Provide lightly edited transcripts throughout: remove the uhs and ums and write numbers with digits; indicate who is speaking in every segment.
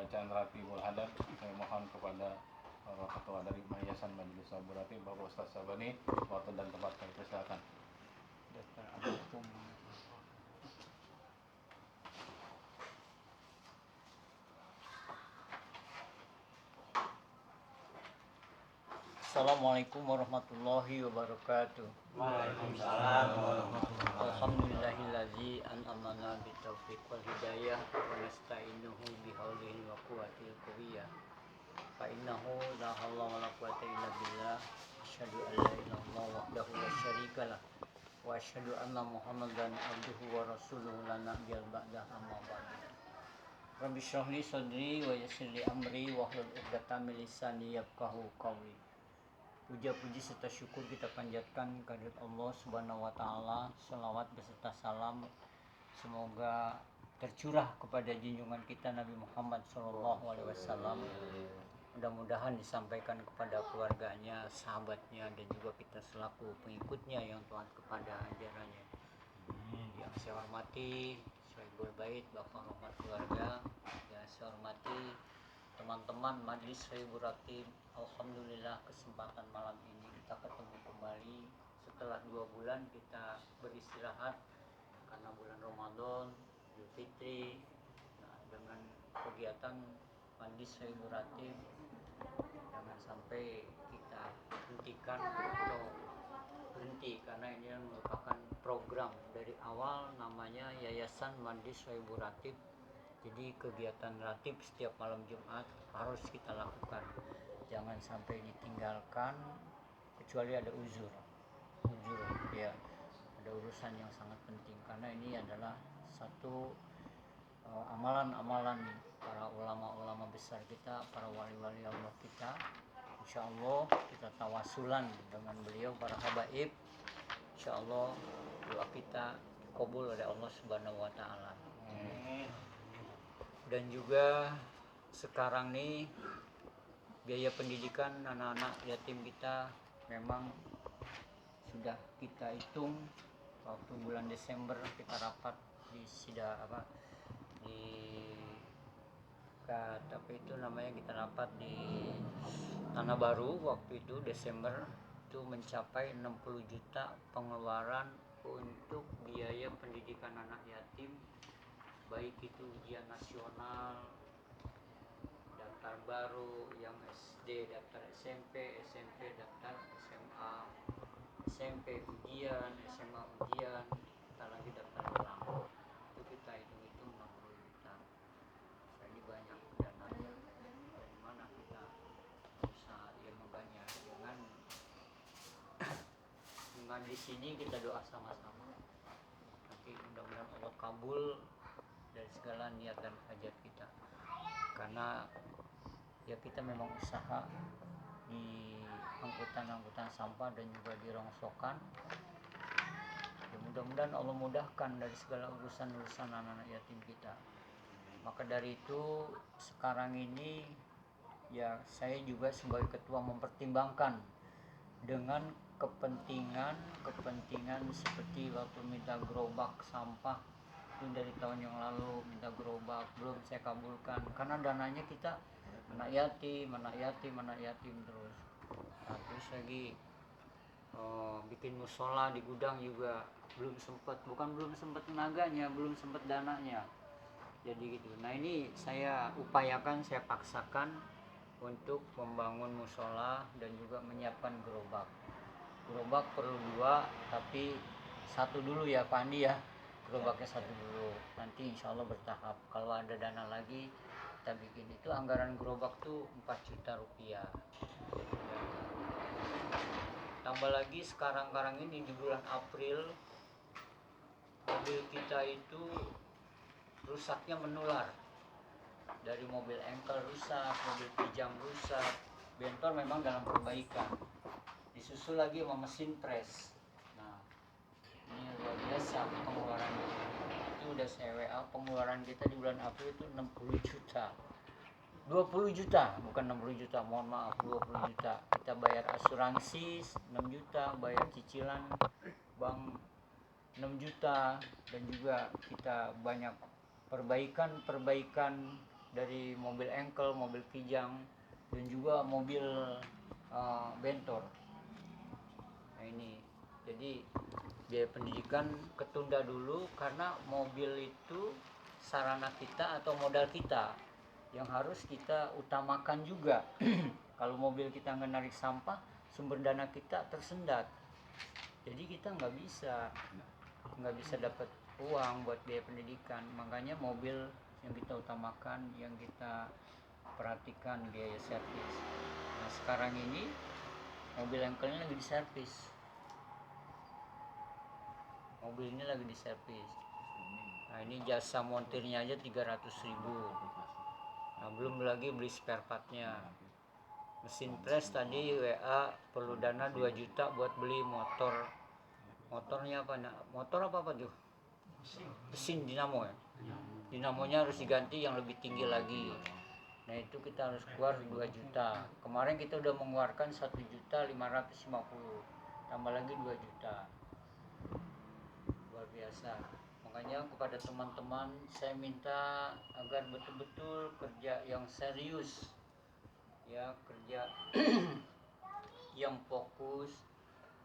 Speaker 1: pembacaan Ratibul Hadad. Saya mohon kepada para ketua dari Yayasan Majelis Sahabat Ratib, Bapak Ustaz Sabani, waktu dan tempat kami persilakan.
Speaker 2: Assalamualaikum warahmatullahi wabarakatuh.
Speaker 3: Waalaikumsalam warahmatullahi wabarakatuh.
Speaker 2: Alhamdulillahillazi an'amana bitaufiq wal hidayah wa nasta'inuhu bihaulihi wa quwwatil qawiyah. Fa innahu la haula wa la quwwata illa billah. Asyhadu an la ilaha illallah wahdahu la syarikalah wa asyhadu anna Muhammadan abduhu wa rasuluhu la nabiyya ba'da amma ba'du. Rabbi shrah li sadri wa yassir li amri wa hlul 'uqdatam min lisani yafqahu qawli. Puja-puji serta syukur kita panjatkan kehadirat Allah Subhanahu wa taala. Shalawat beserta salam semoga tercurah kepada junjungan kita Nabi Muhammad sallallahu alaihi wasallam. Mudah-mudahan disampaikan kepada keluarganya, sahabatnya, dan juga kita selaku pengikutnya yang taat kepada ajarannya. Yang saya hormati Sohibul Bait, Bapak Rahmat Keluarga, yang saya hormati teman-teman Majelis Sohibul Ratib. Alhamdulillah kesempatan malam ini kita ketemu kembali setelah 2 bulan kita beristirahat karena bulan Ramadan, Idul Fitri. Nah, dengan kegiatan Majelis Sohibul Ratib jangan sampai kita hentikan atau berhenti, karena ini merupakan program dari awal namanya Yayasan Majelis Sohibul Ratib. Jadi kegiatan ratib setiap malam Jumat harus kita lakukan, jangan sampai ditinggalkan kecuali ada uzur ya, ada urusan yang sangat penting, karena ini adalah satu amalan-amalan para ulama-ulama besar kita, para wali-wali Allah kita. Insya Allah kita tawasulan dengan beliau, para habaib. Insya Allah doa kita dikabul oleh Allah Subhanahu wa taala. Dan juga sekarang nih biaya pendidikan anak-anak yatim kita memang sudah kita hitung waktu bulan Desember kita rapat di itu namanya, kita rapat di Tanah Baru waktu itu Desember, itu mencapai 60 juta pengeluaran untuk biaya pendidikan anak yatim, baik itu ujian nasional, daftar baru, yang SD daftar SMP, SMP daftar SMA, SMP ujian, SMA ujian, kita lagi daftar ulang. Itu kita hitung-hitung 60 juta. Nah, ini banyak dananya. Dari mana kita bisa membanya? Dengan di sini kita doa sama-sama. Nanti mudah-mudahan Allah kabul dari segala niat dan hajat kita, karena ya kita memang usaha di angkutan sampah dan juga di rongsokan. Ya, mudah-mudahan Allah mudahkan dari segala urusan anak-anak yatim kita. Maka dari itu sekarang ini ya saya juga sebagai ketua mempertimbangkan dengan kepentingan seperti waktu minta gerobak sampah itu dari tahun yang lalu, minta gerobak belum saya kabulkan karena dananya kita anak yatim terus. Nah, terus lagi bikin musola di gudang juga belum sempat tenaganya, belum sempat dananya, jadi gitu. Nah, ini saya upayakan, saya paksakan untuk membangun musola dan juga menyiapkan gerobak perlu 2, tapi 1 dulu ya Pak Andi ya, gerobaknya 1 dulu, nanti insya Allah bertahap. Kalau ada dana lagi kita bikin. Itu anggaran gerobak tuh 4 juta rupiah. Tambah lagi sekarang ini di bulan April mobil kita itu rusaknya menular, dari mobil engkel rusak, mobil pijam rusak, bentor memang dalam perbaikan, disusul lagi sama mesin pres. Nah, ini luar biasa pengeluaran itu. Udah saya WA, pengeluaran kita di bulan April itu 60 juta, 20 juta, bukan 60 juta, mohon maaf, 20 juta. Kita bayar asuransi 6 juta, bayar cicilan bank 6 juta, dan juga kita banyak perbaikan dari mobil engkel, mobil kijang, dan juga mobil bentor. Nah ini, jadi biaya pendidikan ketunda dulu karena mobil itu sarana kita atau modal kita yang harus kita utamakan juga. Kalau mobil kita nggak narik sampah, sumber dana kita tersendat. Jadi kita nggak bisa dapat uang buat biaya pendidikan. Makanya mobil yang kita utamakan, yang kita perhatikan biaya servis. Nah sekarang ini mobil engkelnya lagi diservis. Mobil ini lagi diservis. Nah ini jasa montirnya aja 300.000. Nah belum lagi beli spare partnya. Mesin pres tadi WA perlu dana 2 juta buat beli motor. Motornya apa? Motor apa tuh? Mesin dinamo ya. Dinamonya harus diganti yang lebih tinggi lagi. Nah itu kita harus keluar 2 juta. Kemarin kita udah mengeluarkan 1.550.000. Tambah lagi 2 juta. Luar biasa. Makanya kepada teman-teman saya minta agar betul-betul kerja yang serius, ya, kerja yang fokus.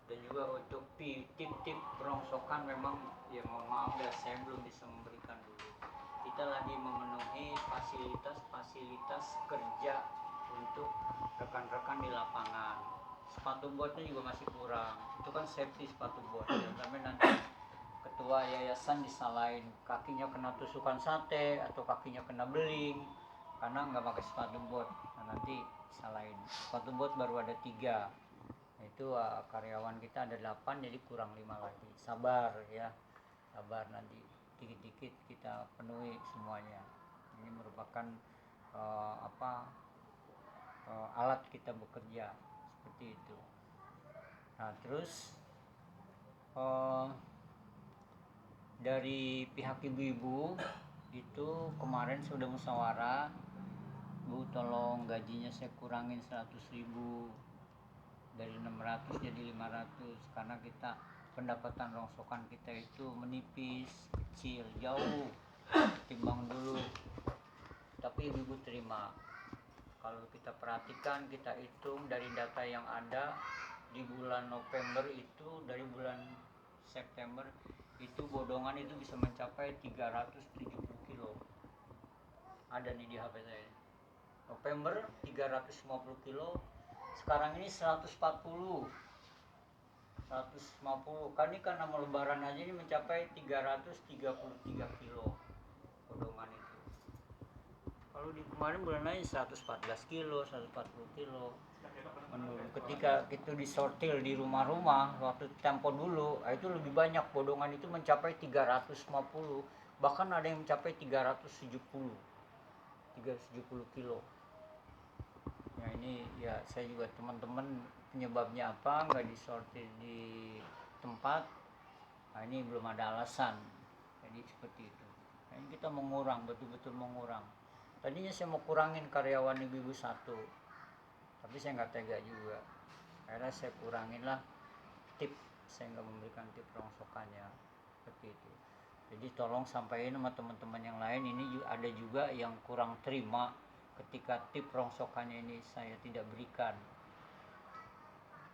Speaker 2: Dan juga untuk tip-tip rongsokan memang ya mohon maaf ya saya belum bisa memberikan dulu. Kita lagi memenuhi fasilitas kerja untuk rekan-rekan di lapangan. Sepatu botnya juga masih kurang. Itu kan safety sepatu bot. Sampai nanti ketua yayasan disalahin kakinya kena tusukan sate atau kakinya kena beling karena nggak pakai sepatu bot. Nah, nanti disalahin. Sepatu bot baru ada 3. Itu karyawan kita ada 8 jadi kurang 5 lagi. Sabar ya, sabar, nanti dikit-dikit kita penuhi semuanya. Ini merupakan alat kita bekerja seperti itu. Nah terus dari pihak ibu-ibu itu kemarin sudah musyawarah, Bu tolong gajinya saya kurangin 100.000 dari 600 jadi 500 karena kita pendapatan rongsokan kita itu menipis, kecil, jauh timbang dulu. Tapi ibu terima. Kalau kita perhatikan, kita hitung dari data yang ada di bulan November itu, dari bulan September itu bodongan itu bisa mencapai 370 kilo. Ada nih di HP saya. November 350 kilo. Sekarang ini 150 kan ini karena mau lebaran aja ini mencapai 333 kilo bodongan itu. Kalau di kemarin bulan lain 114 kilo, 140 kilo menurun. Ketika itu disortir di rumah-rumah waktu tempo dulu, itu lebih banyak bodongan itu mencapai 350, bahkan ada yang mencapai 370 kilo. Nah ini ya saya juga teman-teman penyebabnya apa nggak disortir di tempat. Nah ini belum ada alasan. Jadi seperti itu. Nah, ini kita mengurang, betul-betul mengurang. Tadinya saya mau kurangin karyawan ibu-ibu 1, tapi saya nggak tega juga. Akhirnya saya kurangin lah tip. Saya nggak memberikan tip rongsokannya seperti itu. Jadi tolong sampaikan sama teman-teman yang lain, ini ada juga yang kurang terima ketika tip rongsokannya ini saya tidak berikan.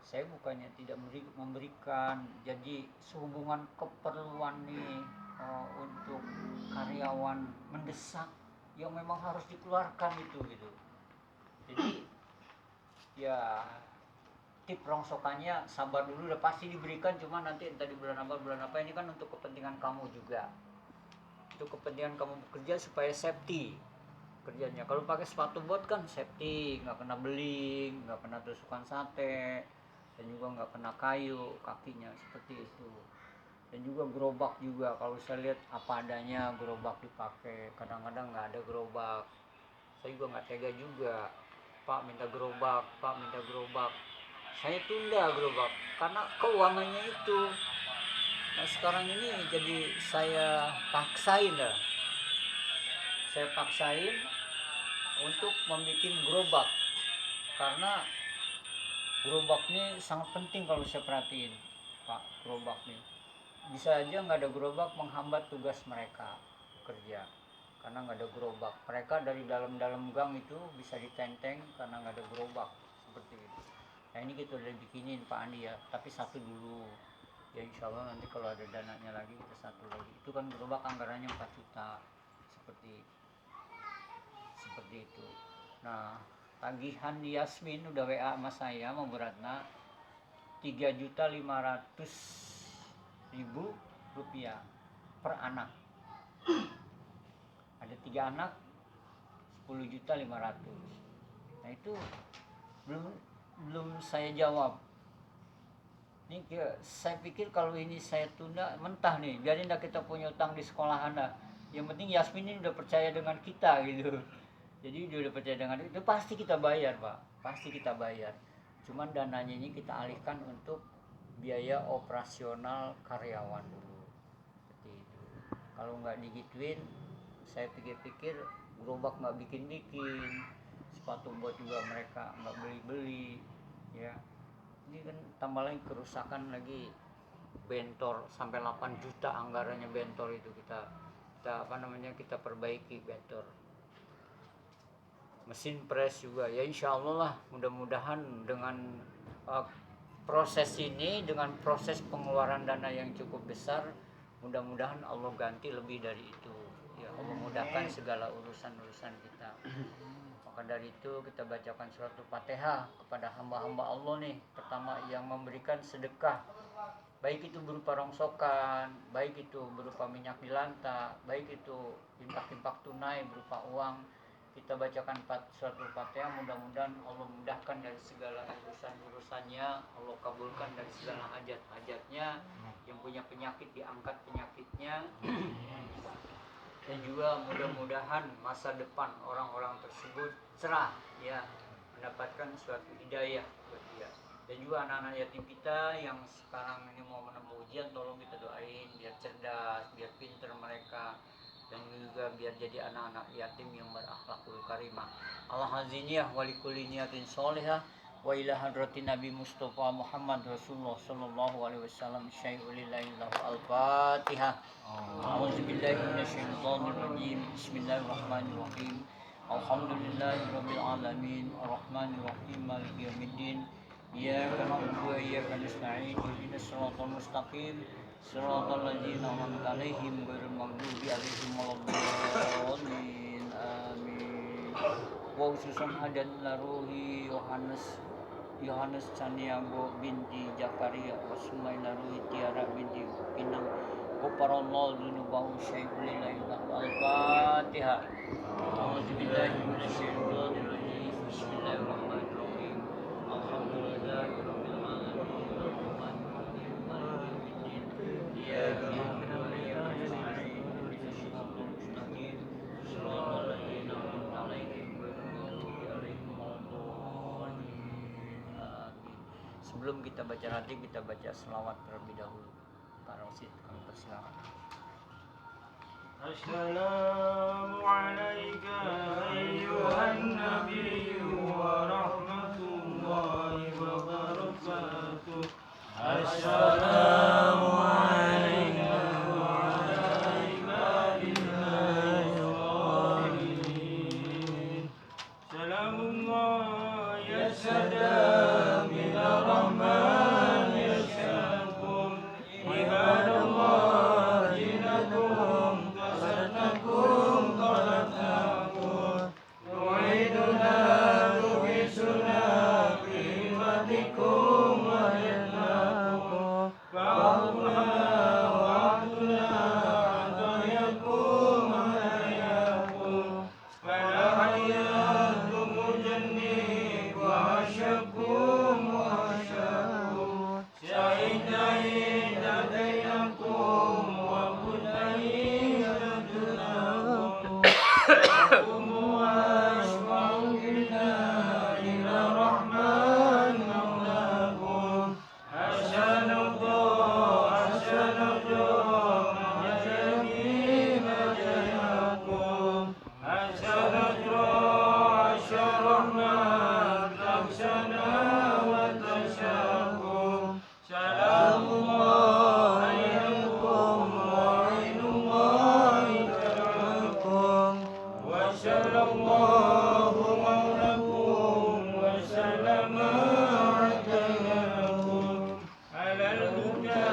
Speaker 2: Saya bukannya tidak memberikan, jadi sehubungan keperluan nih untuk karyawan mendesak yang memang harus dikeluarkan itu gitu. Jadi ya tip rongsokannya sabar dulu, udah pasti diberikan, cuma nanti entah di bulan apa ini kan untuk kepentingan kamu juga, untuk kepentingan kamu bekerja supaya safety kerjanya. Kalau pakai sepatu bot kan safety, nggak kena beling, nggak kena tusukan sate, dan juga nggak kena kayu kakinya seperti itu. Dan juga gerobak juga, kalau saya lihat apa adanya gerobak dipakai, kadang-kadang nggak ada gerobak. Saya juga nggak tega juga, Pak minta gerobak, Pak minta gerobak. Saya tunda gerobak karena keuangannya itu. Nah sekarang ini jadi saya paksain lah. Saya paksain untuk membuat gerobak karena gerobak ini sangat penting. Kalau saya perhatiin Pak, gerobak nih bisa aja nggak ada gerobak menghambat tugas mereka kerja. karena nggak ada gerobak. Mereka dari dalam gang itu bisa ditenteng karena nggak ada gerobak seperti itu. Nah ini kita udah bikinin Pak Andi ya, tapi satu dulu ya, insya Allah nanti kalau ada dananya lagi kita satu lagi. Itu kan gerobak anggarannya 4 juta seperti itu. Nah tagihan Yasmin udah WA sama saya sama Bu Ratna 3.500.000 rupiah per anak. Ada 3 anak 10.500.000. Nah itu belum saya jawab. Ini saya pikir kalau ini saya tunda mentah nih, biarin dah kita punya utang di sekolahan dah. Yang penting Yasmin ini udah percaya dengan kita gitu. Jadi dia udah percaya dengan itu, pasti kita bayar Pak, pasti kita bayar. Cuman dananya ini kita alihkan untuk biaya operasional karyawan dulu. Seperti itu. Kalau nggak digituin, saya pikir-pikir gerobak nggak bikin-bikin, sepatu bot juga mereka nggak beli-beli, ya. Ini kan tambah lagi kerusakan lagi, bentor sampai 8 juta anggarannya bentor itu kita kita perbaiki bentor. Mesin press juga ya, insya Allah lah, mudah-mudahan dengan proses ini, dengan proses pengeluaran dana yang cukup besar, mudah-mudahan Allah ganti lebih dari itu ya, Allah mudahkan segala urusan-urusan kita. Maka dari itu kita bacakan surat Al-Fatihah kepada hamba-hamba Allah nih, pertama yang memberikan sedekah, baik itu berupa rongsokan, baik itu berupa minyak di lanta, baik itu infak-infak tunai berupa uang. Kita bacakan surat Al-Fatihah, mudah-mudahan Allah mudahkan dari segala urusan-urusannya, Allah kabulkan dari segala hajat-hajatnya, yang punya penyakit diangkat penyakitnya, dan juga mudah-mudahan masa depan orang-orang tersebut cerah ya, mendapatkan suatu hidayah buat dia. Dan juga anak-anak yatim kita yang sekarang ini mau menempuh ujian, tolong kita doain biar cerdas, biar pinter mereka, dan juga biar jadi anak-anak yatim yang berakhlakul karimah. Al-haziniyah walikulli niyatin sholihah wa ila hadratin Nabi Mustafa Muhammad Rasulullah sallallahu alaihi wasallam syai'ul lillahi al-Fatihah. A'udzubillahi minasyaitonir rajim. Bismillahirrahmanirrahim. Alhamdulillahirabbil alamin arrahmanir rahim maliki yaumiddin. Iyyaka na'budu wa iyyaka nasta'in ihdinas siratal mustaqim siratal ladzina an'amta 'alaihim ghairil maghdubi 'alaihim waladdallin. Amin. Wa khususan hadan laruhi Yohanes Caniago binti Jakaria wa Sumaila Ruhi Tiara binti Pinang Qaparallahu dzunubahu syai'ul lillahi al-Fatihah. A'udzubillahi minasyaitonir rajim. Bismillahirrahmanirrahim. Alhamdulillahirabbil alamin arrahmanirrahim maliki yaumiddin. Iyyaka na'budu wa iyyaka nasta'in ihdinas siratal mustaqim siratal ladzina an'amta 'alaihim ghairil maghdubi 'alaihim waladdallin. Amin. Sebelum kita baca ratib, kita baca selawat terlebih dahulu. Pak Rosid, kami persilakan.
Speaker 3: Assalamu alayka ayyuhan nabiyyu wa rahmatullahi wa barakatuh. Assalamu alayka wa ala ibadillahi shalihin. Salamullah ya salam ila rahman yashakum ibadallah jinakum kasanakum qalatakum nu'iduna tuhisuna khidmatikum wa yadlakum fa'ulha wa'atuna atayakum ayakum falahayatum mujannib wa asyakum wa asyakum syahidai nadainakum wa kudahi rajunakum Akumu ashfa'u billah ila rahman maulakum Asyanullah majani majayakum Asyanullah asyarahmat taksana wa tasyakum Salamullah alaikum wa ainullahi ta'alakum الله مولاكم وسلم عتيناكم على الهدى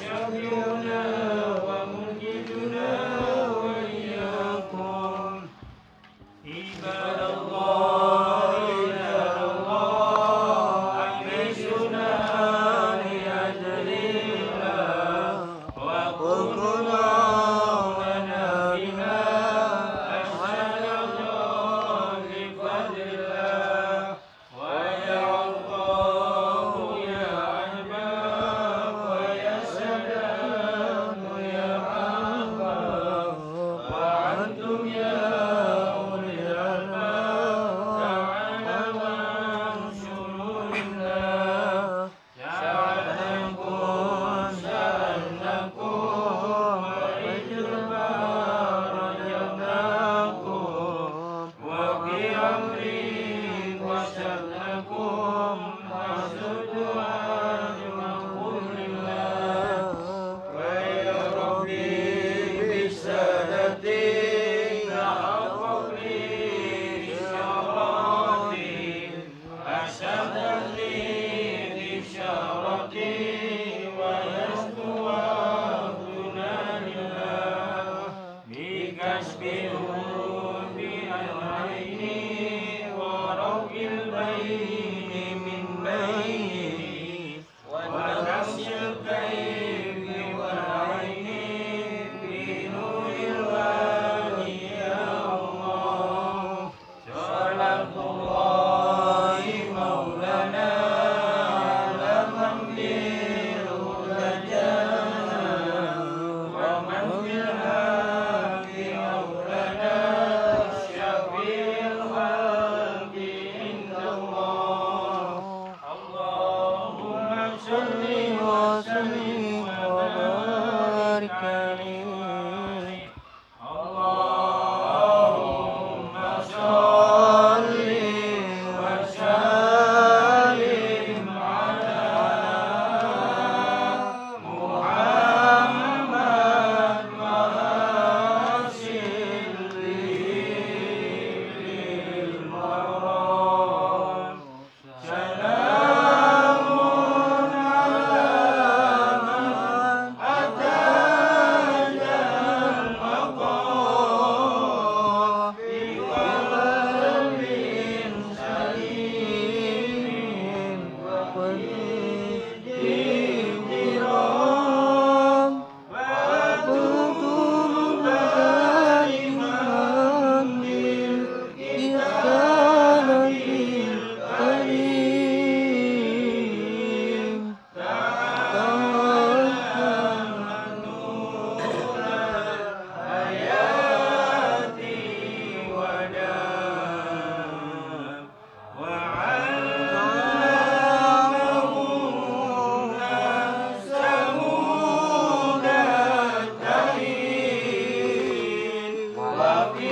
Speaker 3: شفيعنا ومنجدنا وإياكم عباد الله عيشنا لأجل الله وقلنا لنا بها أشهد الله بفضل الله ويا الله يا أحباب ويا سلام يا أحباب وأنتم يا أولي الألباب تعالوا عن شرور الله سألناكم والإجبار رجعناكم وفي أمري وسألناكم وسدوا عن مقول الله ويا ربي بسادتي تحقق لي إشاراتي أشهد لي بشارتي ويسطوى دون لله بكشف الهروب عن عيني وروء البين من بيني ونفس الكيف والعين بنور الوالي يا الله صلاة الله مولانا على من بالهدى جانا ومن بالحق مولانا شفيع الخلق عند الله اللهم صل وسلم وبارك عليه اللهم صل وسلم على محمد وغاسل للمرام سلام على من أتى المقام بقلب سليم وقلب كرام وكنتم دائما بالإحسان الكريم توكل نور الحياة ودام وعلمه نفسه التهين وفي